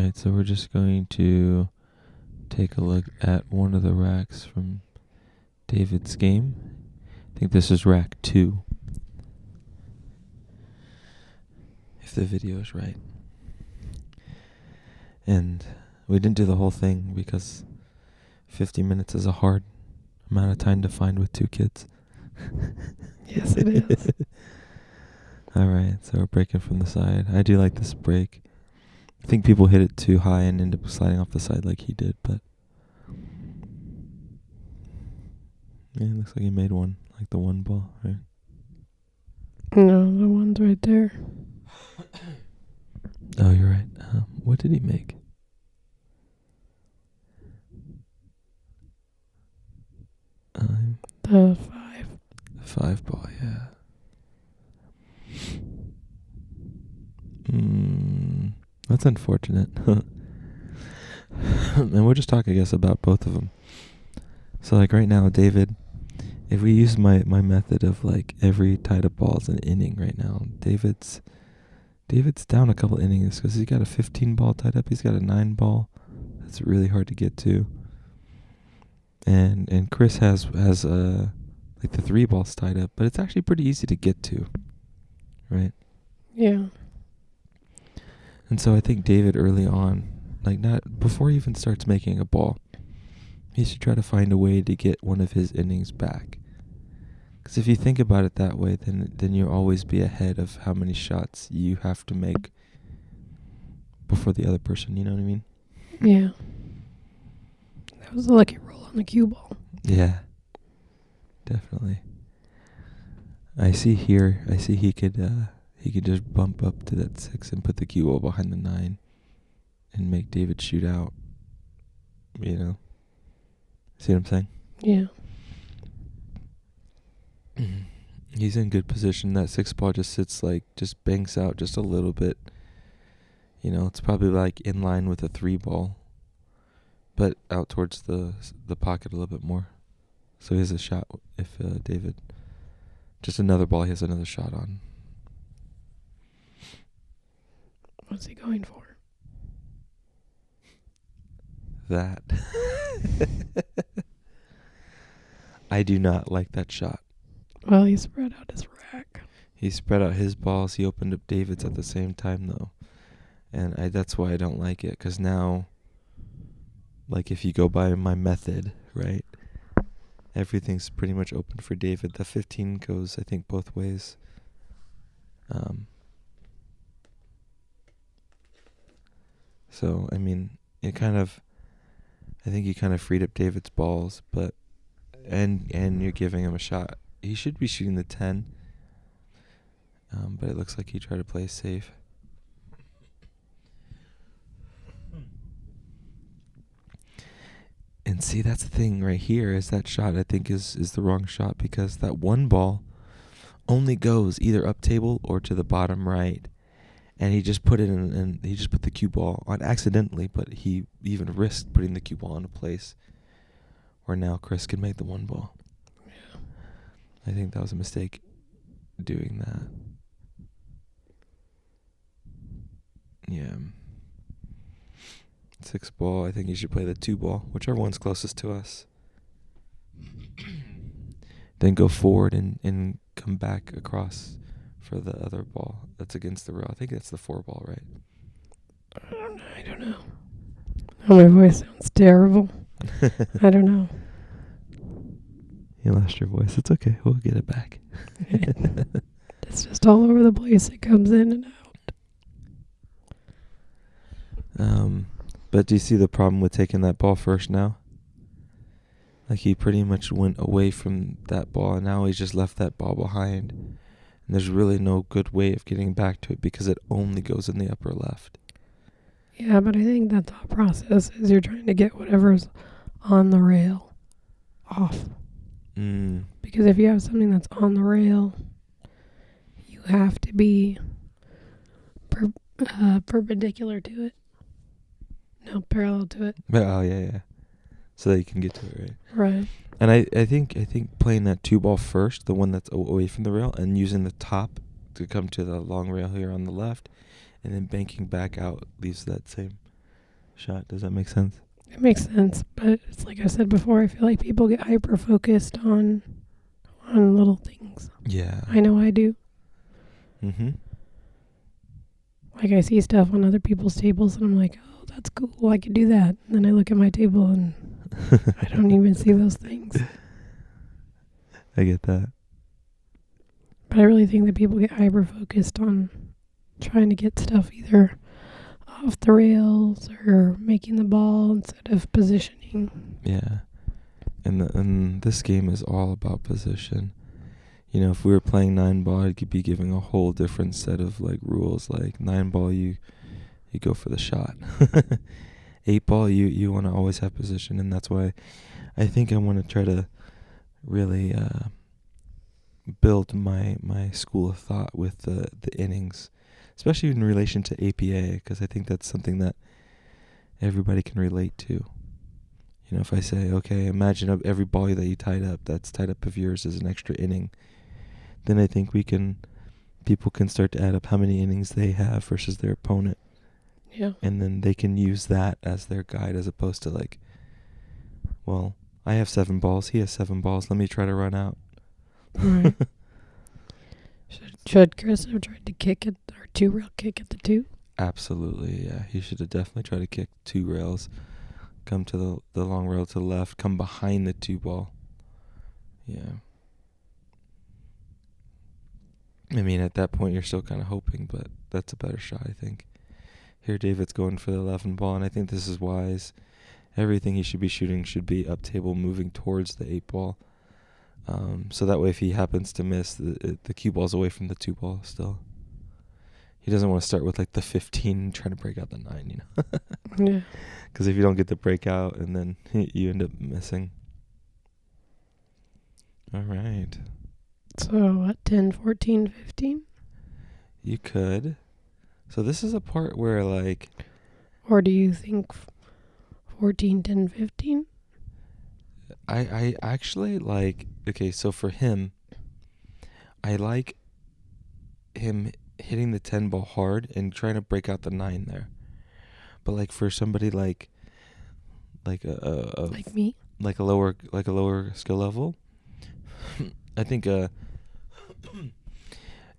Alright, so we're just going to take a look at one of the racks from David's game. I think this is rack 2. If the video is right. And we didn't do the whole thing because 50 minutes is a hard amount of time to find with 2 kids. Yes, it is. Alright, so we're breaking from the side. I do like this break. I think people hit it too high and end up sliding off the side like he did, but yeah, it looks like he made one, like the one ball, right? No, the one's right there. Oh, you're right. What did he make? The 5 ball, yeah. That's unfortunate. And we'll just talk, I guess, about both of them. So, like, right now, David, if we use my method of, like, every tied up ball is an inning right now, David's down a couple innings because he's got a 15 ball tied up. He's got a 9 ball. That's really hard to get to. And Chris has like the 3 balls tied up, but it's actually pretty easy to get to, right? Yeah. And so I think David early on, like not before he even starts making a ball, he should try to find a way to get one of his innings back. Because if you think about it that way, then you'll always be ahead of how many shots you have to make before the other person. You know what I mean? Yeah. That was a lucky roll on the cue ball. Yeah, definitely. I see he could just bump up to that 6 and put the cue ball behind the 9 and make David shoot out. You know? See what I'm saying? Yeah. He's in good position. That 6 ball just sits just banks out just a little bit. You know, it's probably like in line with a 3 ball, but out towards the pocket a little bit more. So he has a shot if David, just another ball he has another shot on. What's he going for? That. I do not like that shot. Well, he spread out his rack. He spread out his balls. He opened up David's at the same time, though. And that's why I don't like it. Because now, like if you go by my method, right, everything's pretty much open for David. The 15 goes, I think, both ways. So, I mean, I think you kind of freed up David's balls, but, and you're giving him a shot. He should be shooting the 10. But it looks like he tried to play safe. And see, that's the thing right here is that shot I think is the wrong shot because that 1 ball only goes either up table or to the bottom right. And he just put it in, and he just put the cue ball on accidentally, but he even risked putting the cue ball into place where now Chris can make the 1 ball. Yeah. I think that was a mistake doing that. Yeah. 6 ball, I think you should play the 2 ball, whichever one's closest to us. Then go forward and come back across for the other ball that's against the rail. I think that's the 4 ball, right? I don't know. Oh, my voice sounds terrible. I don't know. You lost your voice. It's okay. We'll get it back. It's just all over the place. It comes in and out. But do you see the problem with taking that ball first now? Like he pretty much went away from that ball and now he's just left that ball behind. And there's really no good way of getting back to it because it only goes in the upper left. Yeah, but I think that thought process is you're trying to get whatever's on the rail off. Because if you have something that's on the rail, you have to be perpendicular to it. No, parallel to it. Oh, yeah. So that you can get to it, right? Right. And I think playing that 2 ball first, the one that's away from the rail, and using the top to come to the long rail here on the left, and then banking back out leaves that same shot. Does that make sense? It makes sense, but it's like I said before, I feel like people get hyper focused on little things. Yeah. I know I do. Mm-hmm. Like I see stuff on other people's tables and I'm like, oh, that's cool, I could do that. And then I look at my table and I don't even see those things. I get that. But I really think that people get hyper focused on trying to get stuff either off the rails or making the ball instead of positioning. Yeah. And this game is all about position. You know, if we were playing 9-ball, it could be giving a whole different set of like rules. Like 9-ball, you go for the shot. 8-ball, you want to always have position, and that's why I think I want to try to really build my school of thought with the innings, especially in relation to APA, because I think that's something that everybody can relate to. You know, if I say, okay, imagine every ball that you tied up, that's tied up of yours is an extra inning, then I think people can start to add up how many innings they have versus their opponent. Yeah. And then they can use that as their guide, as opposed to like, well, I have 7 balls, he has 7 balls, let me try to run out. Right. Should Chris have tried to kick it, or 2-rail kick at the 2? Absolutely, yeah. He should have definitely tried to kick 2 rails, come to the long rail to the left, come behind the 2 ball. Yeah. I mean, at that point, you're still kind of hoping, but that's a better shot, I think. Here, David's going for the 11 ball, and I think this is wise. Everything he should be shooting should be up table, moving towards the 8 ball. So that way, if he happens to miss, the cue ball's away from the 2 ball still. He doesn't want to start with like the 15 and trying to break out the 9, you know? Yeah. Because if you don't get the breakout, and then you end up missing. All right. So, what, 10, 14, 15? You could. So this is a part where, like... Or do you think 14, 10, 15? I actually like... Okay, so for him, I like him hitting the 10 ball hard and trying to break out the 9 there. But like for somebody like like me, like a lower skill level, I think an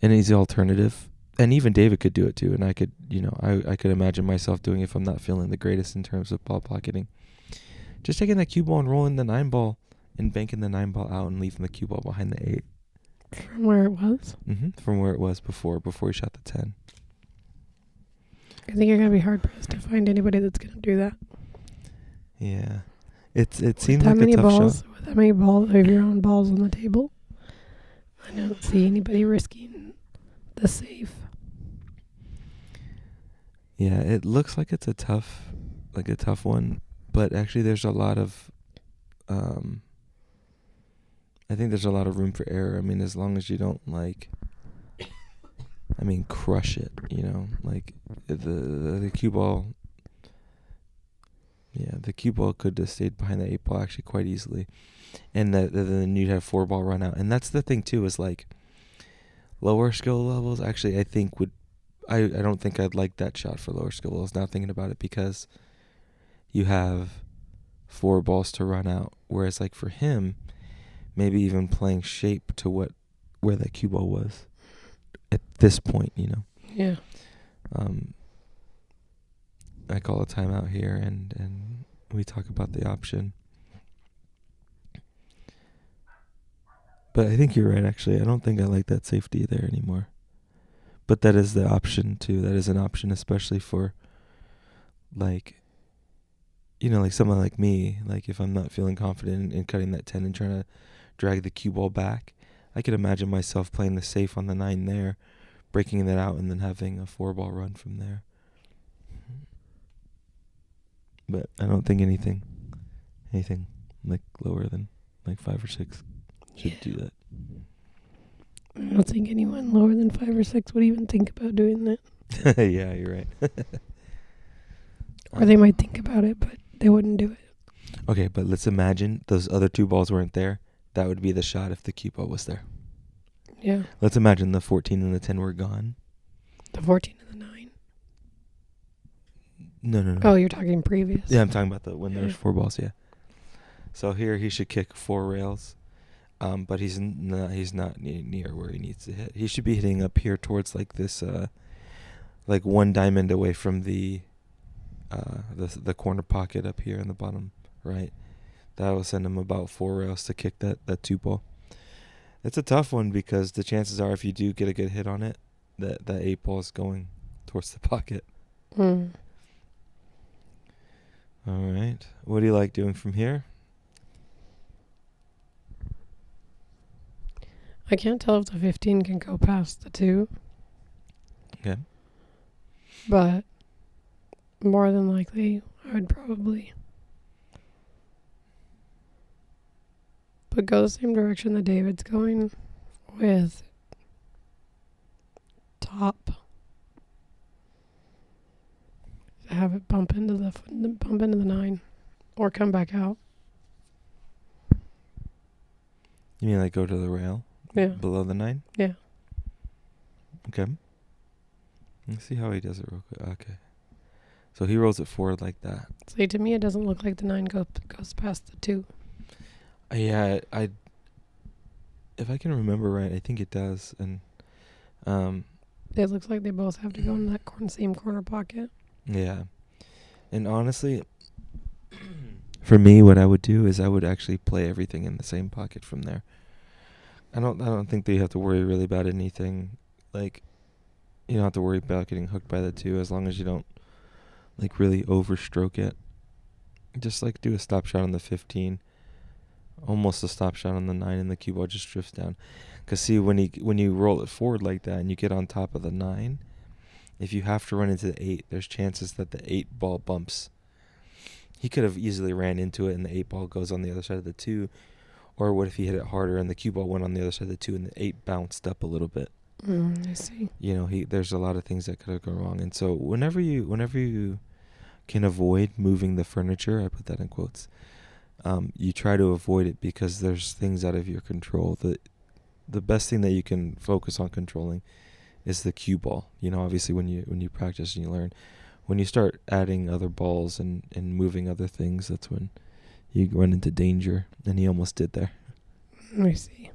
easy alternative, and even David could do it too, and I could, you know, I could imagine myself doing it if I'm not feeling the greatest in terms of ball pocketing. Just taking that cue ball and rolling the 9 ball and banking the 9 ball out and leaving the cue ball behind the 8. From where it was? From where it was before he shot the 10. I think you're going to be hard pressed to find anybody that's going to do that. Yeah. It seems like a tough shot. With that many balls of your own balls on the table, I don't see anybody risking the safe. Yeah, it looks like it's a tough one, but actually there's a lot of I think there's a lot of room for error. I mean, as long as you don't crush it, you know, like the cue ball. Yeah, the cue ball could have stayed behind the 8 ball actually quite easily, and then you'd have 4 ball run out. And that's the thing too, is like lower skill levels. Actually, I think I don't think I'd like that shot for lower skill levels. Now thinking about it, because you have 4 balls to run out, whereas like for him, maybe even playing shape to where that cue ball was at this point, you know. Yeah. I call a timeout here, and we talk about the option. But I think you're right, actually. I don't think I like that safety there anymore. But that is the option, too. That is an option, especially for, like, you know, like someone like me. Like, if I'm not feeling confident in cutting that 10 and trying to drag the cue ball back, I could imagine myself playing the safe on the 9 there, breaking that out, and then having a 4 ball run from there. But I don't think anything like lower than like 5 or 6 should do that. I don't think anyone lower than 5 or 6 would even think about doing that. Yeah, you're right. Or they might think about it, but they wouldn't do it. Okay, but let's imagine those other 2 balls weren't there. That would be the shot if the cue ball was there. Yeah. Let's imagine the 14 and the 10 were gone. The 14 and the 9. No. Oh, you're talking previous. Yeah, I'm talking about when there's Yeah. 4 balls. Yeah. So here he should kick 4 rails, but he's not near where he needs to hit. He should be hitting up here towards like this, like 1 diamond away from the corner pocket up here in the bottom right. That will send him about 4 rails to kick that 2 ball. It's a tough one because the chances are if you do get a good hit on it, that 8 ball is going towards the pocket. Mm. All right. What do you like doing from here? I can't tell if the 15 can go past the 2. Okay. But more than likely, I would probably. But go the same direction that David's going with top. Have it bump into the 9 or come back out. You mean like go to the rail? Yeah. Below the 9? Yeah. Okay. Let's see how he does it real quick. Okay. So he rolls it forward like that. See, to me, it doesn't look like the 9 goes past the 2. Yeah, if I can remember right, I think it does. And it looks like they both have to go in that same corner pocket. Yeah. And honestly, for me, what I would do is I would actually play everything in the same pocket from there. I don't think that you have to worry really about anything. Like, you don't have to worry about getting hooked by the 2 as long as you don't, like, really overstroke it. Just, like, do a stop shot on the 15. Almost a stop shot on the 9, and the cue ball just drifts down. Because, see, when you roll it forward like that and you get on top of the 9, if you have to run into the 8, there's chances that the 8 ball bumps. He could have easily ran into it and the 8 ball goes on the other side of the 2. Or what if he hit it harder and the cue ball went on the other side of the 2 and the 8 bounced up a little bit? I see. You know, there's a lot of things that could have gone wrong. And so whenever you can avoid moving the furniture, I put that in quotes, you try to avoid it because there's things out of your control. The best thing that you can focus on controlling is the cue ball. You know, obviously when you practice and you learn. When you start adding other balls and moving other things, that's when you run into danger, and he almost did there. I see.